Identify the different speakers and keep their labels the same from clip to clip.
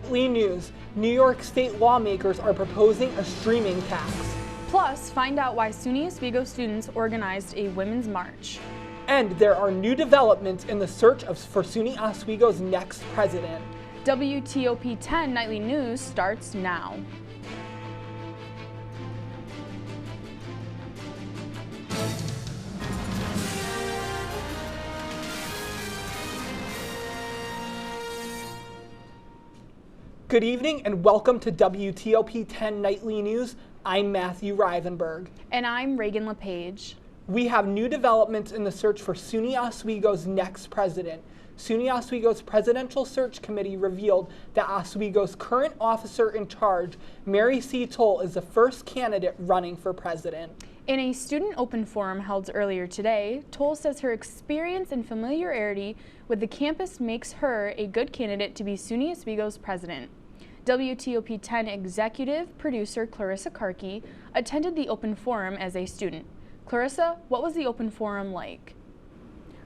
Speaker 1: Nightly news. New York State lawmakers are proposing a streaming tax.
Speaker 2: Plus, find out why SUNY Oswego students organized a women's march.
Speaker 1: And there are new developments in the search for SUNY Oswego's next president.
Speaker 2: WTOP-10 Nightly News starts now.
Speaker 1: Good evening and welcome to WTOP-10 Nightly News. I'm Matthew Rivenburgh.
Speaker 2: And I'm Reagan LaPage.
Speaker 1: We have new developments in the search for SUNY Oswego's next president. SUNY Oswego's Presidential Search Committee revealed that Oswego's current officer in charge, Mary C. Toll, is the first candidate running for president.
Speaker 2: In a student open forum held earlier today, Toll says her experience and familiarity with the campus makes her a good candidate to be SUNY Oswego's president. WTOP-10 executive producer Clarissa Karki attended the open forum as a student. Clarissa, what was the open forum like?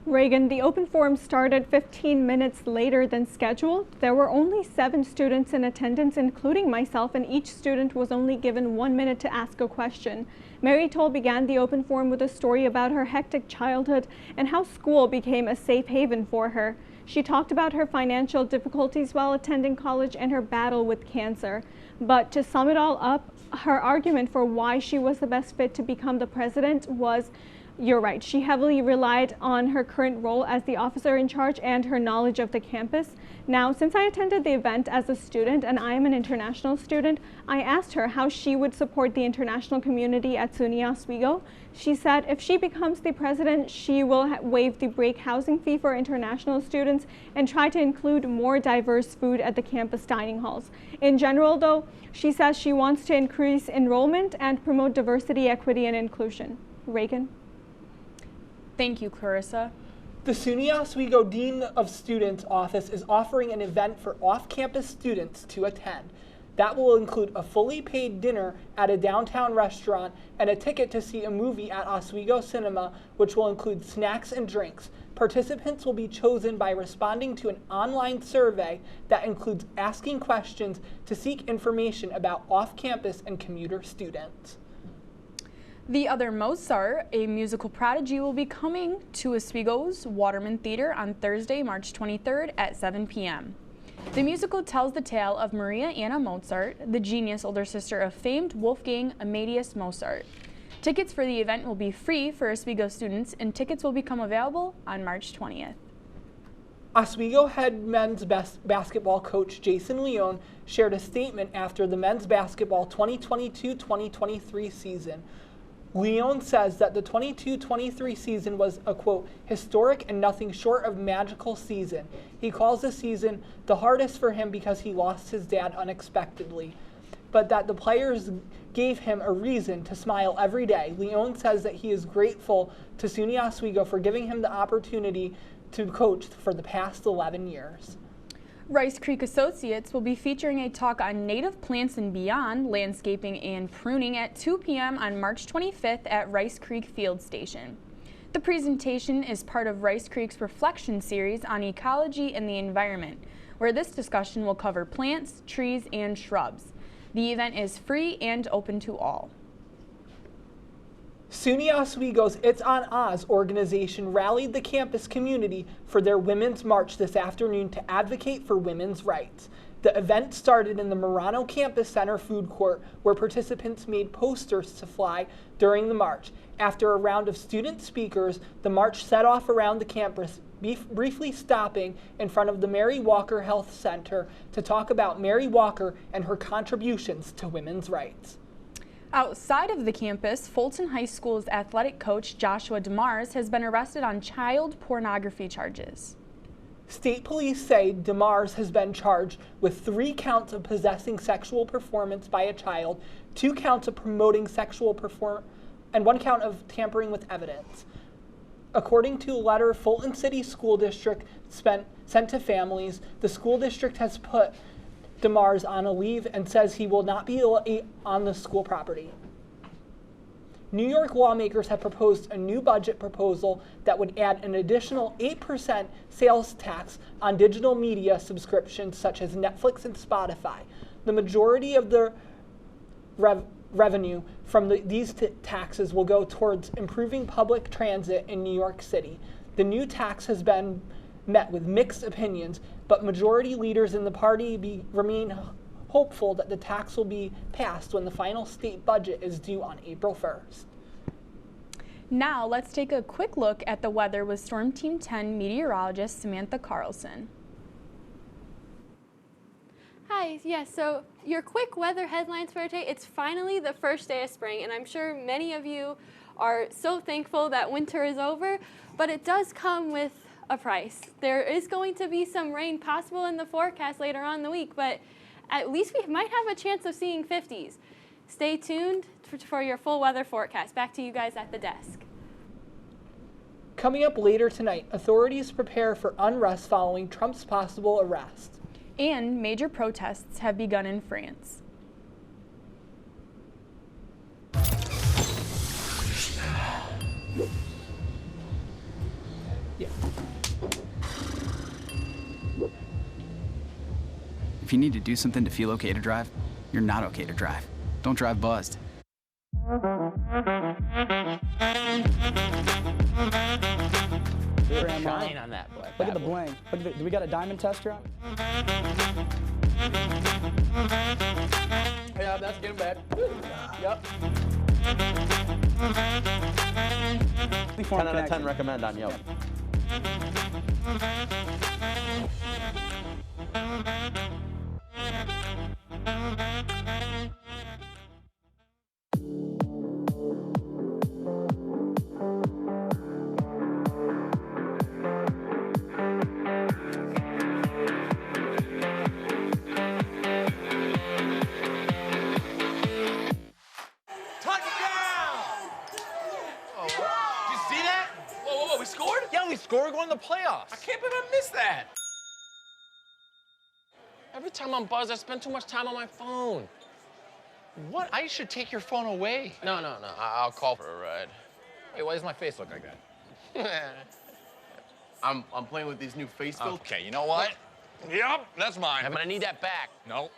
Speaker 3: Reagan, the open forum started 15 minutes later than scheduled. There were only 7 students in attendance, including myself, and each student was only given 1 minute to ask a question. Mary Toll began the open forum with a story about her hectic childhood and how school became a safe haven for her. She talked about her financial difficulties while attending college and her battle with cancer. But to sum it all up, her argument for why she was the best fit to become the president was, you're right, she heavily relied on her current role as the officer in charge and her knowledge of the campus. Now, since I attended the event as a student and I am an international student, I asked her how she would support the international community at SUNY Oswego. She said if she becomes the president, she will waive the break housing fee for international students and try to include more diverse food at the campus dining halls. In general, though, she says she wants to increase enrollment and promote diversity, equity, and inclusion. Reagan?
Speaker 2: Thank you, Clarissa.
Speaker 1: The SUNY Oswego Dean of Students office is offering an event for off-campus students to attend. That will include a fully paid dinner at a downtown restaurant and a ticket to see a movie at Oswego Cinema, which will include snacks and drinks. Participants will be chosen by responding to an online survey that includes asking questions to seek information about off-campus and commuter students.
Speaker 2: The Other Mozart, a musical prodigy, will be coming to Oswego's Waterman Theater on Thursday, March 23rd at 7 p.m. The musical tells the tale of Maria Anna Mozart, the genius older sister of famed Wolfgang Amadeus Mozart. Tickets for the event will be free for Oswego students, and tickets will become available on March 20th.
Speaker 1: Oswego head men's basketball coach Jason Leone shared a statement after the men's basketball 2022-2023 season. Leone says that the 22-23 season was a, quote, historic and nothing short of magical season. He calls the season the hardest for him because he lost his dad unexpectedly, but that the players gave him a reason to smile every day. Leone says that he is grateful to SUNY Oswego for giving him the opportunity to coach for the past 11 years.
Speaker 2: Rice Creek Associates will be featuring a talk on native plants and beyond, landscaping and pruning at 2 p.m. on March 25th at Rice Creek Field Station. The presentation is part of Rice Creek's Reflection series on ecology and the environment, where this discussion will cover plants, trees, and shrubs. The event is free and open to all.
Speaker 1: SUNY Oswego's It's on Oz organization rallied the campus community for their Women's March this afternoon to advocate for women's rights. The event started in the Marano Campus Center food court, where participants made posters to fly during the march. After a round of student speakers, the march set off around the campus, briefly stopping in front of the Mary Walker Health Center to talk about Mary Walker and her contributions to women's rights.
Speaker 2: Outside of the campus, Fulton High School's athletic coach Joshua DeMars has been arrested on child pornography charges.
Speaker 1: State police say DeMars has been charged with 3 counts of possessing sexual performance by a child, 2 counts of promoting sexual performance, and 1 count of tampering with evidence. According to a letter Fulton City School District sent to families, the school district has put DeMars on a leave and says he will not be on the school property. New York lawmakers have proposed a new budget proposal that would add an additional 8% sales tax on digital media subscriptions such as Netflix and Spotify. The majority of the revenue from these taxes will go towards improving public transit in New York City. The new tax has been met with mixed opinions, but majority leaders in the party remain hopeful that the tax will be passed when the final state budget is due on April 1st.
Speaker 2: Now let's take a quick look at the weather with Storm Team 10 meteorologist Samantha Karlsson.
Speaker 4: Hi, yes, so your quick weather headlines for today. It's finally the first day of spring, and I'm sure many of you are so thankful that winter is over, but it does come with a price. There is going to be some rain possible in the forecast later on in the week, but at least we might have a chance of seeing 50s. Stay tuned for your full weather forecast. Back to you guys at the desk.
Speaker 1: Coming up later tonight, authorities prepare for unrest following Trump's possible arrest.
Speaker 2: And major protests have begun in France.
Speaker 1: Yeah.
Speaker 5: If you need to do something to feel okay to drive, you're not okay to drive. Don't drive buzzed.
Speaker 6: Shine on that boy.
Speaker 7: Look at the bling. Look at do we got a diamond tester on? Yeah, that's getting bad. Yep.
Speaker 6: 10 out of 10 recommend on Yelp.
Speaker 8: We're going to the playoffs.
Speaker 9: I can't believe I missed that. Every time I'm buzzed, I spend too much time on my phone.
Speaker 8: What? I should take your phone away.
Speaker 9: No. I'll call for a ride. Wait, why does my face look like that?
Speaker 10: I'm playing with these new face filters.
Speaker 8: Okay, you know what? Yep, that's mine.
Speaker 9: I'm gonna need that back.
Speaker 8: No.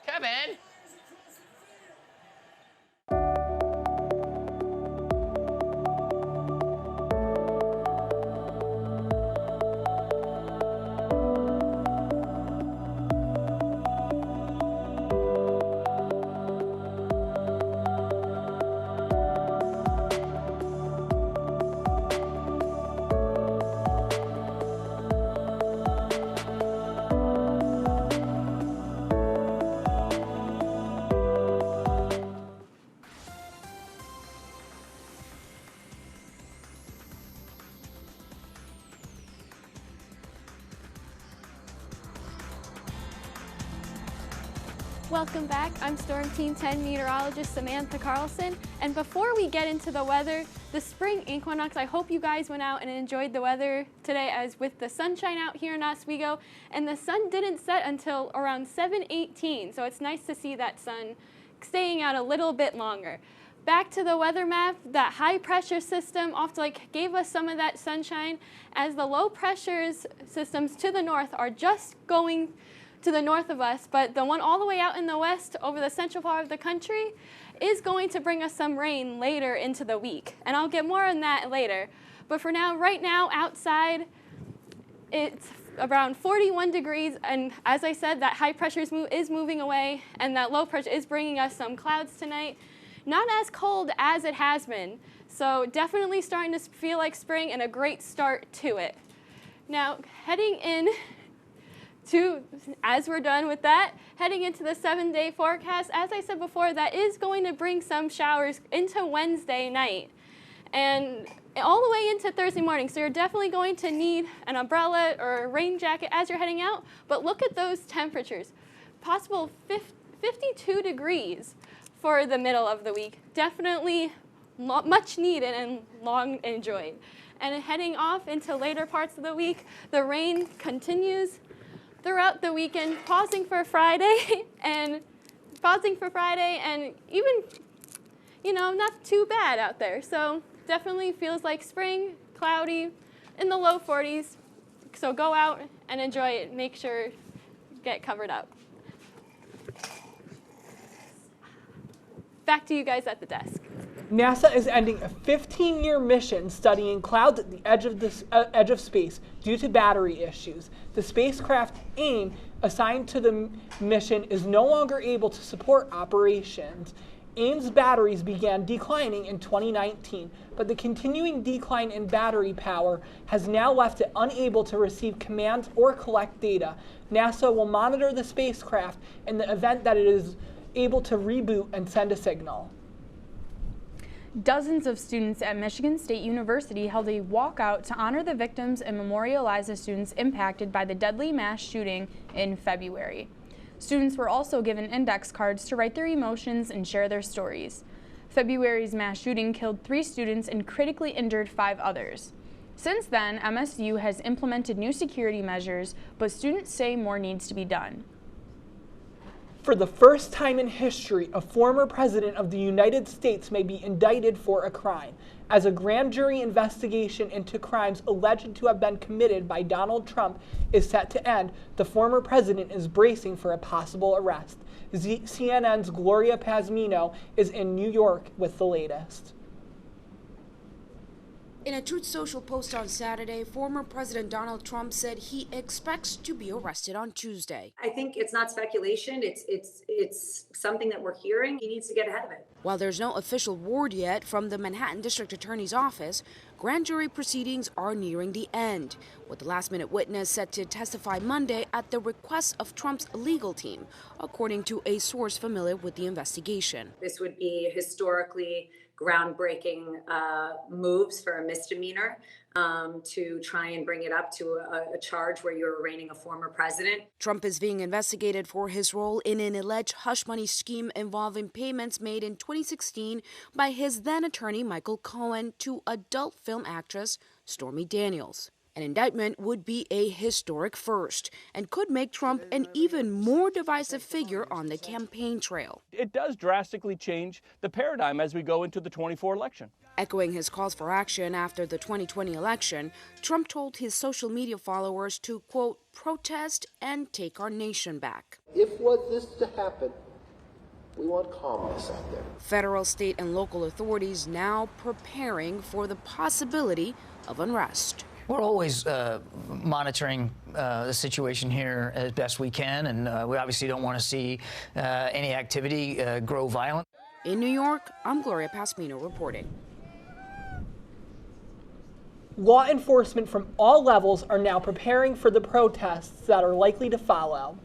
Speaker 9: Kevin!
Speaker 4: Welcome back. I'm Storm Team 10 meteorologist Samantha Karlsson. And before we get into the weather, the spring equinox, I hope you guys went out and enjoyed the weather today as with the sunshine out here in Oswego. And the sun didn't set until around 7:18, so it's nice to see that sun staying out a little bit longer. Back to the weather map, that high pressure system gave us some of that sunshine as the low pressures systems to the north are just going to the north of us, but the one all the way out in the west over the central part of the country is going to bring us some rain later into the week. And I'll get more on that later. But for now, right now outside, it's around 41 degrees. And as I said, that high pressure is moving away and that low pressure is bringing us some clouds tonight. Not as cold as it has been. So definitely starting to feel like spring and a great start to it. Now, heading in as we're done with that, heading into the 7-day forecast, as I said before, that is going to bring some showers into Wednesday night and all the way into Thursday morning. So you're definitely going to need an umbrella or a rain jacket as you're heading out. But look at those temperatures. Possible 52 degrees for the middle of the week. Definitely much needed and long enjoyed. And heading off into later parts of the week, the rain continues throughout the weekend, pausing for Friday and even not too bad out there. So definitely feels like spring, cloudy, in the low 40s. So go out and enjoy it. Make sure you get covered up. Back to you guys at the desk.
Speaker 1: NASA is ending a 15-year mission studying clouds at the edge of space due to battery issues. The spacecraft AIM, assigned to the mission, is no longer able to support operations. AIM's batteries began declining in 2019, but the continuing decline in battery power has now left it unable to receive commands or collect data. NASA will monitor the spacecraft in the event that it is able to reboot and send a signal.
Speaker 2: Dozens of students at Michigan State University held a walkout to honor the victims and memorialize the students impacted by the deadly mass shooting in February. Students were also given index cards to write their emotions and share their stories. February's mass shooting killed 3 students and critically injured 5 others. Since then, MSU has implemented new security measures, but students say more needs to be done.
Speaker 1: For the first time in history, a former president of the United States may be indicted for a crime. As a grand jury investigation into crimes alleged to have been committed by Donald Trump is set to end, the former president is bracing for a possible arrest. CNN's Gloria Pazmino is in New York with the latest.
Speaker 11: In a Truth Social post on Saturday, former President Donald Trump said he expects to be arrested on Tuesday.
Speaker 12: I think it's not speculation. It's something that we're hearing. He needs to get ahead of it.
Speaker 11: While there's no official word yet from the Manhattan District Attorney's office, grand jury proceedings are nearing the end, with the last-minute witness set to testify Monday at the request of Trump's legal team, according to a source familiar with the investigation.
Speaker 12: This would be historically groundbreaking moves for a misdemeanor to try and bring it up to a charge where you're arraigning a former president.
Speaker 11: Trump is being investigated for his role in an alleged hush money scheme involving payments made in 2016 by his then attorney Michael Cohen to adult film actress Stormy Daniels. An indictment would be a historic first and could make Trump an even more divisive figure on the campaign trail.
Speaker 6: It does drastically change the paradigm as we go into the 24 election.
Speaker 11: Echoing his calls for action after the 2020 election, Trump told his social media followers to, quote, protest and take our nation back.
Speaker 13: If was this to happen, we want calmness out there.
Speaker 11: Federal, state, and local authorities now preparing for the possibility of unrest.
Speaker 14: We're always monitoring the situation here as best we can, and we obviously don't want to see any activity grow violent.
Speaker 11: In New York, I'm Gloria Pasmino reporting.
Speaker 1: Law enforcement from all levels are now preparing for the protests that are likely to follow.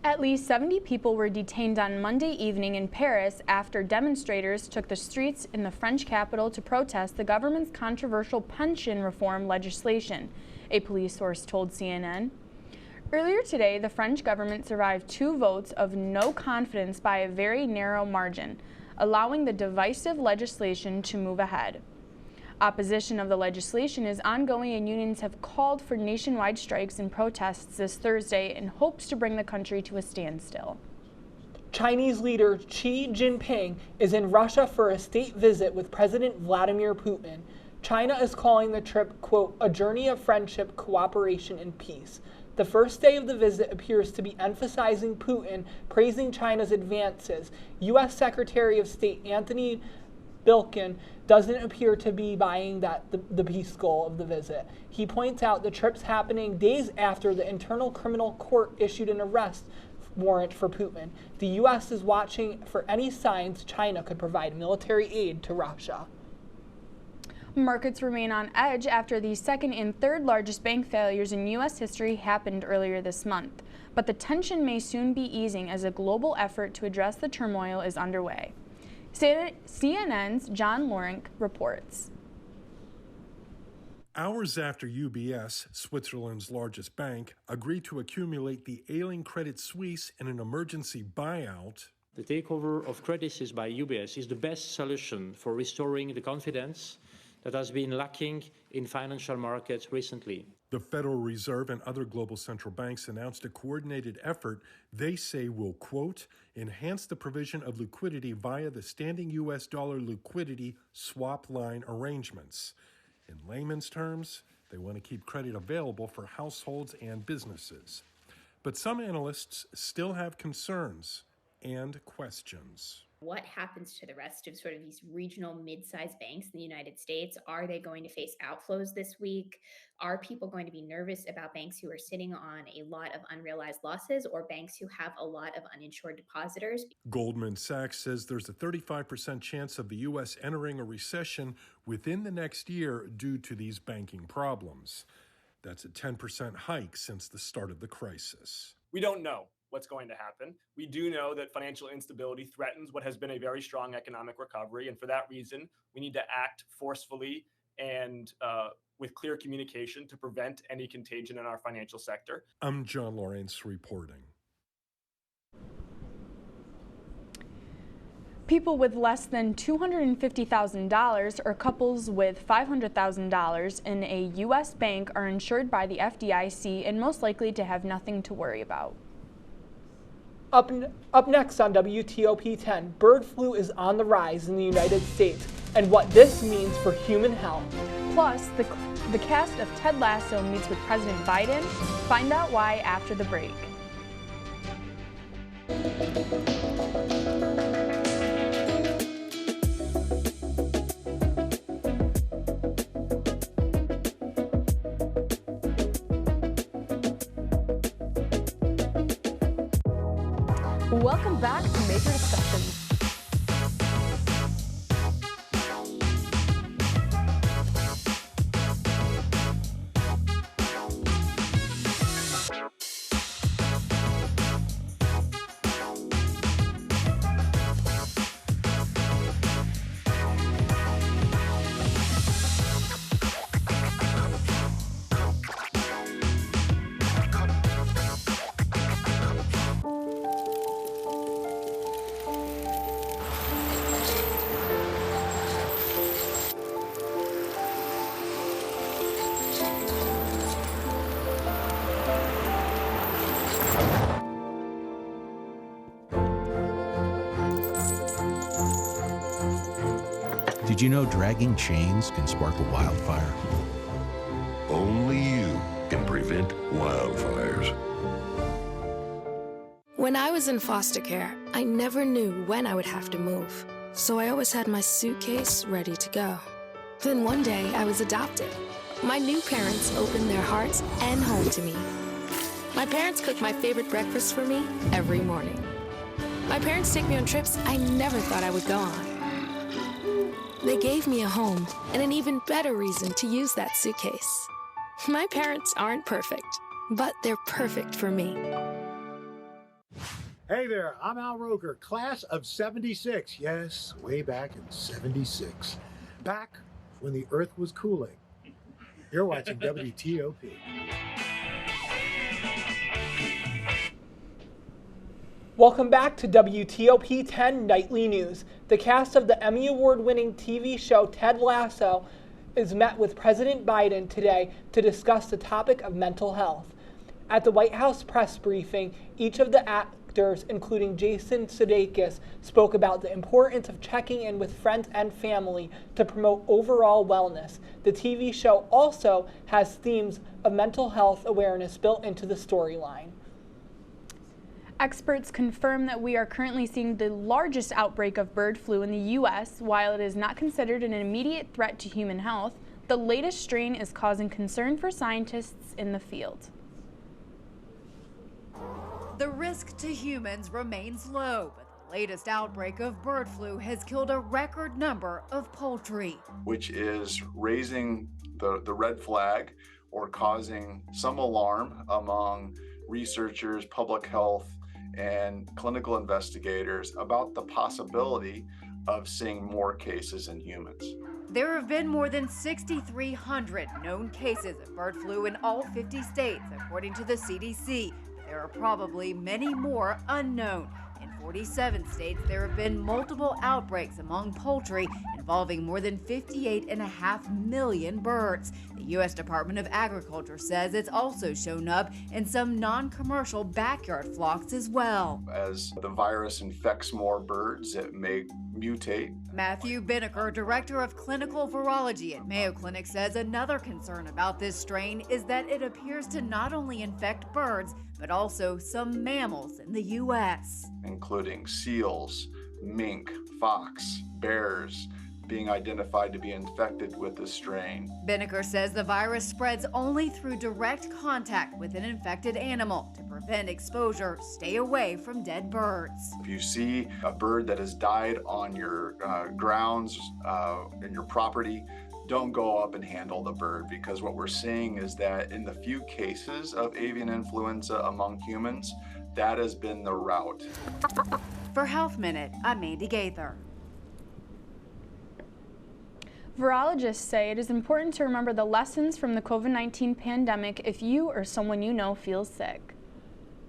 Speaker 2: At least 70 people were detained on Monday evening in Paris after demonstrators took the streets in the French capital to protest the government's controversial pension reform legislation, a police source told CNN. Earlier today, the French government survived 2 votes of no confidence by a very narrow margin, allowing the divisive legislation to move ahead. Opposition of the legislation is ongoing, and unions have called for nationwide strikes and protests this Thursday in hopes to bring the country to a standstill.
Speaker 1: Chinese leader Xi Jinping is in Russia for a state visit with President Vladimir Putin. China is calling the trip, quote, a journey of friendship, cooperation, and peace. The first day of the visit appears to be emphasizing Putin, praising China's advances. U.S. Secretary of State Antony Blinken doesn't appear to be buying the peace goal of the visit. He points out the trip's happening days after the Internal Criminal Court issued an arrest warrant for Putin. The U.S. is watching for any signs China could provide military aid to Russia.
Speaker 2: Markets remain on edge after the second and third largest bank failures in U.S. history happened earlier this month. But the tension may soon be easing as a global effort to address the turmoil is underway. CNN's John Lorink reports.
Speaker 15: Hours after UBS, Switzerland's largest bank, agreed to accumulate the ailing Credit Suisse in an emergency buyout,
Speaker 16: the takeover of Credit Suisse by UBS is the best solution for restoring the confidence that has been lacking in financial markets recently.
Speaker 15: The Federal Reserve and other global central banks announced a coordinated effort they say will, quote, enhance the provision of liquidity via the standing U.S. dollar liquidity swap line arrangements. In layman's terms, they want to keep credit available for households and businesses. But some analysts still have concerns and questions.
Speaker 17: What happens to the rest of sort of these regional mid-sized banks in the United States? Are they going to face outflows this week? Are people going to be nervous about banks who are sitting on a lot of unrealized losses or banks who have a lot of uninsured depositors?
Speaker 15: Goldman Sachs says there's a 35% chance of the U.S. entering a recession within the next year due to these banking problems. That's a 10% hike since the start of the crisis.
Speaker 18: We don't know what's going to happen. We do know that financial instability threatens what has been a very strong economic recovery. And for that reason, we need to act forcefully and with clear communication to prevent any contagion in our financial sector.
Speaker 15: I'm John Lawrence reporting.
Speaker 2: People with less than $250,000 or couples with $500,000 in a U.S. bank are insured by the FDIC and most likely to have nothing to worry about.
Speaker 1: Up next on WTOP-10, bird flu is on the rise in the United States and what this means for human health.
Speaker 2: Plus, the cast of Ted Lasso meets with President Biden. Find out why after the break. Welcome back to Major Discussions.
Speaker 19: Did you know dragging chains can spark a wildfire?
Speaker 20: Only you can prevent wildfires.
Speaker 21: When I was in foster care, I never knew when I would have to move. So I always had my suitcase ready to go. Then one day I was adopted. My new parents opened their hearts and home to me. My parents cook my favorite breakfast for me every morning. My parents take me on trips I never thought I would go on. They gave me a home and an even better reason to use that suitcase. My parents aren't perfect, but they're perfect for me.
Speaker 22: Hey there, I'm Al Roker, class of 76. Yes, way back in 76. Back when the earth was cooling. You're watching WTOP.
Speaker 1: Welcome back to WTOP-10 Nightly News. The cast of the Emmy Award-winning TV show Ted Lasso is met with President Biden today to discuss the topic of mental health. At the White House press briefing, each of the actors, including Jason Sudeikis, spoke about the importance of checking in with friends and family to promote overall wellness. The TV show also has themes of mental health awareness built into the storyline.
Speaker 2: Experts confirm that we are currently seeing the largest outbreak of bird flu in the U.S. While it is not considered an immediate threat to human health, the latest strain is causing concern for scientists in the field.
Speaker 23: The risk to humans remains low, but the latest outbreak of bird flu has killed a record number of poultry,
Speaker 24: which is raising the red flag or causing some alarm among researchers, public health, and clinical investigators about the possibility of seeing more cases in humans.
Speaker 23: There have been more than 6,300 known cases of bird flu in all 50 states, according to the CDC. There are probably many more unknown. In 47 states, there have been multiple outbreaks among poultry, and involving more than 58.5 million birds. The U.S. Department of Agriculture says it's also shown up in some non-commercial backyard flocks as well.
Speaker 24: As the virus infects more birds, it may mutate.
Speaker 23: Matthew Binnicker, director of clinical virology at Mayo Clinic, says another concern about this strain is that it appears to not only infect birds, but also some mammals in the U.S.,
Speaker 24: including seals, mink, fox, bears, being identified to be infected with the strain.
Speaker 23: Binnicker says the virus spreads only through direct contact with an infected animal. To prevent exposure, stay away from dead birds.
Speaker 24: If you see a bird that has died on your grounds, in your property, don't go up and handle the bird, because what we're seeing is that in the few cases of avian influenza among humans, that has been the route.
Speaker 23: For Health Minute, I'm Mandy Gaither.
Speaker 2: Virologists say it is important to remember the lessons from the COVID-19 pandemic if you or someone you know feels sick.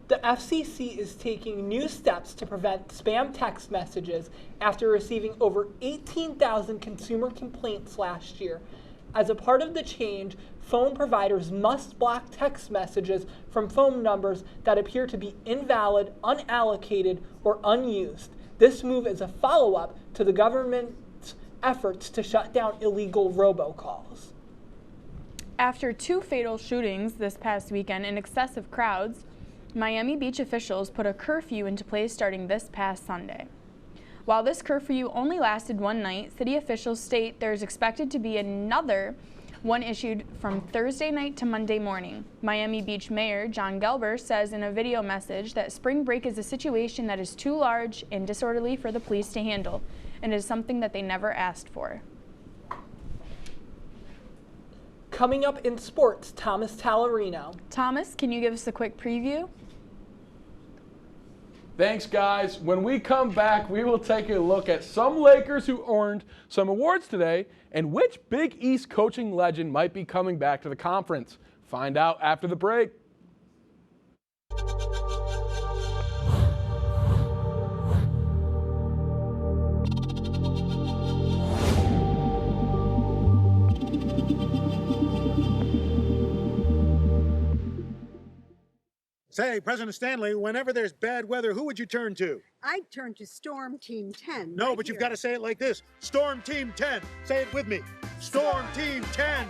Speaker 1: The FCC is taking new steps to prevent spam text messages after receiving over 18,000 consumer complaints last year. As a part of the change, phone providers must block text messages from phone numbers that appear to be invalid, unallocated, or unused. This move is a follow-up to the government's efforts to shut down illegal robocalls.
Speaker 2: After 2 fatal shootings this past weekend in excessive crowds, Miami Beach officials put a curfew into place starting this past Sunday. While this curfew only lasted one night, city officials state there is expected to be another one issued from Thursday night to Monday morning. Miami Beach Mayor John Gelber says in a video message that spring break is a situation that is too large and disorderly for the police to handle, and is something that they never asked for.
Speaker 1: Coming up in sports, Thomas Tallarino.
Speaker 2: Thomas, can you give us a quick preview?
Speaker 3: Thanks, guys. When we come back, we will take a look at some Lakers who earned some awards today and which Big East coaching legend might be coming back to the conference. Find out after the break.
Speaker 22: Say, President Stanley, whenever there's bad weather, who would you turn to?
Speaker 5: I'd turn to Storm Team 10.
Speaker 22: No, but you've got to say it like this. Storm Team 10. Say it with me. Storm Team 10.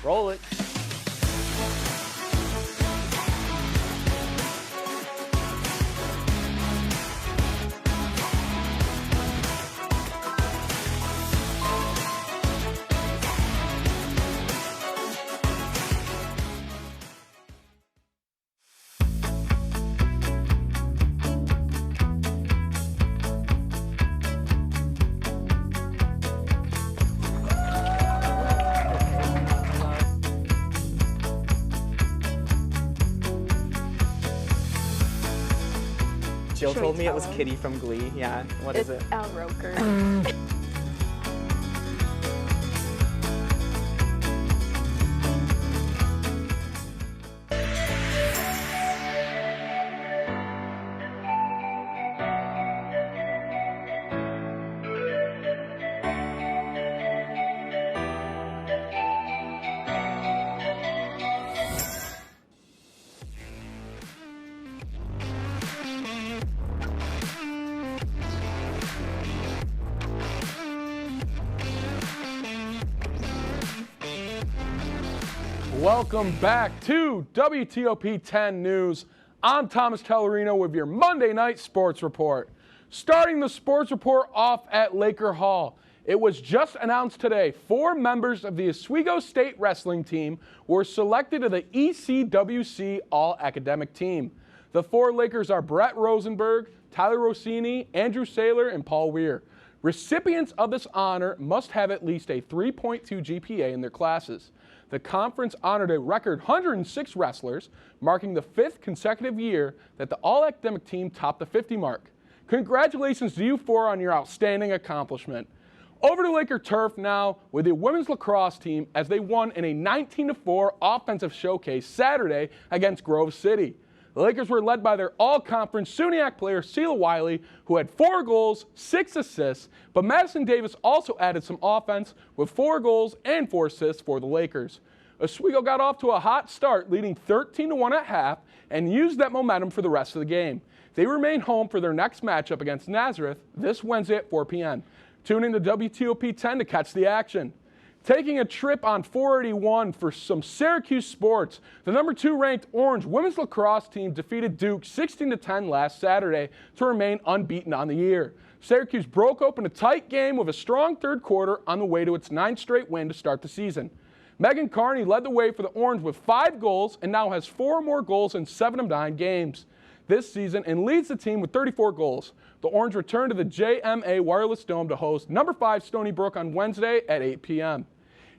Speaker 6: Roll it.
Speaker 7: Jill told me it was Kitty from Glee. Yeah, what is it?
Speaker 10: Al Roker.
Speaker 3: Welcome back to WTOP-10 News. I'm Thomas Tallarino with your Monday Night Sports Report. Starting the Sports Report off at Laker Hall. It was just announced today 4 members of the Oswego State wrestling team were selected to the ECWC All-Academic Team. The 4 Lakers are Brett Rosenberg, Tyler Rossini, Andrew Saylor, and Paul Weir. Recipients of this honor must have at least a 3.2 GPA in their classes. The conference honored a record 106 wrestlers, marking the 5th consecutive year that the all-academic team topped the 50 mark. Congratulations to you four on your outstanding accomplishment. Over to Laker turf now with the women's lacrosse team as they won in a 19-4 offensive showcase Saturday against Grove City. The Lakers were led by their all-conference SUNYAC player, Sheila Wiley, who had 4 goals, 6 assists, but Madison Davis also added some offense with 4 goals and 4 assists for the Lakers. Oswego got off to a hot start, leading 13-1 at half, and used that momentum for the rest of the game. They remain home for their next matchup against Nazareth this Wednesday at 4 p.m. Tune in to WTOP-10 to catch the action. Taking a trip on 481 for some Syracuse sports, the number 2 ranked Orange women's lacrosse team defeated Duke 16-10 last Saturday to remain unbeaten on the year. Syracuse broke open a tight game with a strong third quarter on the way to its 9th straight win to start the season. Megan Carney led the way for the Orange with 5 goals and now has 4 more goals in 7 of 9 games this season and leads the team with 34 goals. The Orange return to the JMA Wireless Dome to host number 5 Stony Brook on Wednesday at 8 p.m.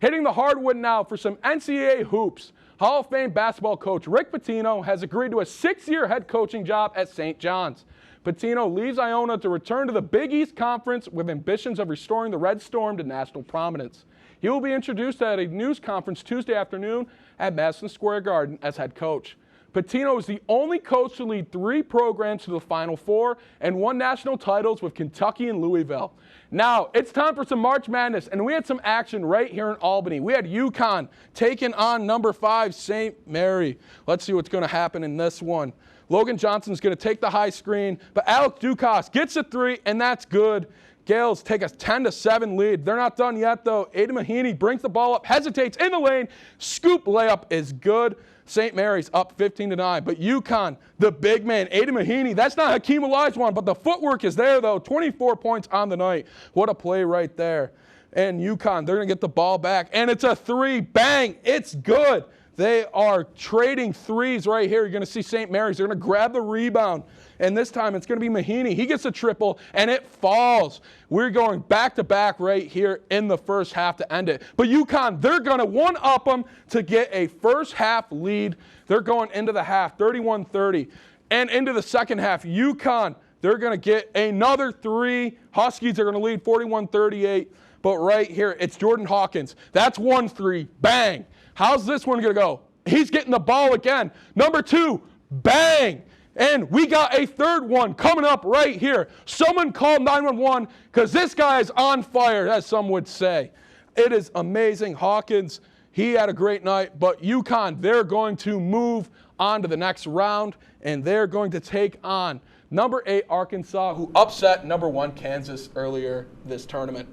Speaker 3: Hitting the hardwood now for some NCAA hoops. Hall of Fame basketball coach Rick Pitino has agreed to a 6-year head coaching job at St. John's. Pitino leaves Iona to return to the Big East Conference with ambitions of restoring the Red Storm to national prominence. He will be introduced at a news conference Tuesday afternoon at Madison Square Garden as head coach. Pitino is the only coach to lead 3 programs to the Final Four and 1 national titles with Kentucky and Louisville. Now, it's time for some March Madness, and we had some action right here in Albany. We had UConn taking on number 5 St. Mary. Let's see what's going to happen in this one. Logan Johnson's going to take the high screen, but Alex Dukas gets a 3, and that's good. Gales take a 10-7 lead. They're not done yet, though. Ada Mahaney brings the ball up, hesitates in the lane. Scoop layup is good. St. Mary's up 15-9, but UConn, the big man, Ada Mahaney, that's not Hakeem Olajuwon, but the footwork is there, though. 24 points on the night. What a play right there. And UConn, they're going to get the ball back, and it's a 3. Bang! It's good. They are trading threes right here. You're going to see St. Mary's. They're going to grab the rebound. And this time it's going to be Mahaney. He gets a triple, and it falls. We're going back-to-back right here in the first half to end it. But UConn, they're going to one-up them to get a first-half lead. They're going into the half, 31-30. And into the second half, UConn, they're going to get another 3. Huskies are going to lead 41-38. But right here, it's Jordan Hawkins. That's 1 3. Bang! How's this one going to go? He's getting the ball again. Number 2, bang! And we got a third one coming up right here. Someone call 911 because this guy is on fire, as some would say. It is amazing. Hawkins, he had a great night, but UConn, they're going to move on to the next round, and they're going to take on number 8 Arkansas, who upset number 1 Kansas earlier this tournament.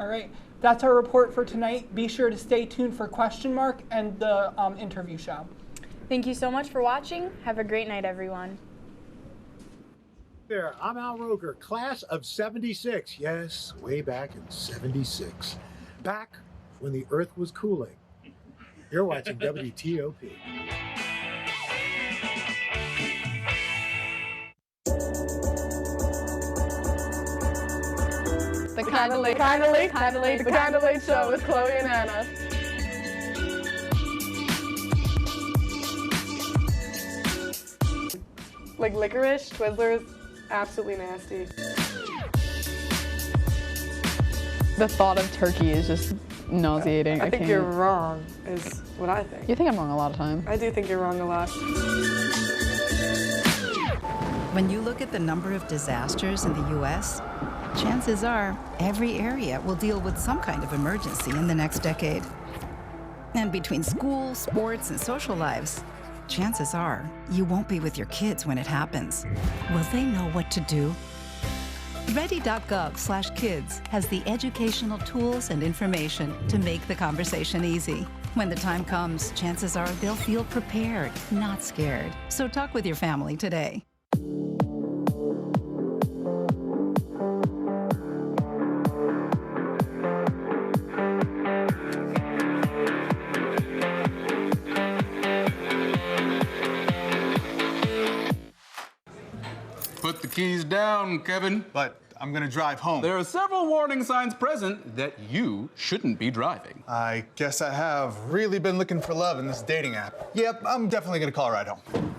Speaker 1: All right. That's our report for tonight. Be sure to stay tuned for Question Mark and the interview show.
Speaker 2: Thank you so much for watching. Have a great night, everyone.
Speaker 22: There, I'm Al Roker, class of 76. Yes, way back in 76. Back when the earth was cooling. You're watching WTOP.
Speaker 4: The Kinda Late Show with Chloe and Anna. Like licorice, Twizzlers, absolutely nasty.
Speaker 8: The thought of turkey is just nauseating.
Speaker 4: I think you're wrong, is what I think.
Speaker 8: You think I'm wrong a lot of time.
Speaker 4: I do think you're wrong a lot.
Speaker 9: When you look at the number of disasters in the U.S., chances are every area will deal with some kind of emergency in the next decade. And between school, sports, and social lives, chances are you won't be with your kids when it happens. Will they know what to do? Ready.gov/kids has the educational tools and information to make the conversation easy. When the time comes, chances are they'll feel prepared, not scared. So talk with your family today.
Speaker 10: Put the keys down, Kevin.
Speaker 25: But
Speaker 10: I'm gonna drive home.
Speaker 12: There are several warning signs present that you shouldn't be driving.
Speaker 10: I guess I have really been looking for love in this dating app. Yep, I'm definitely gonna call a ride home.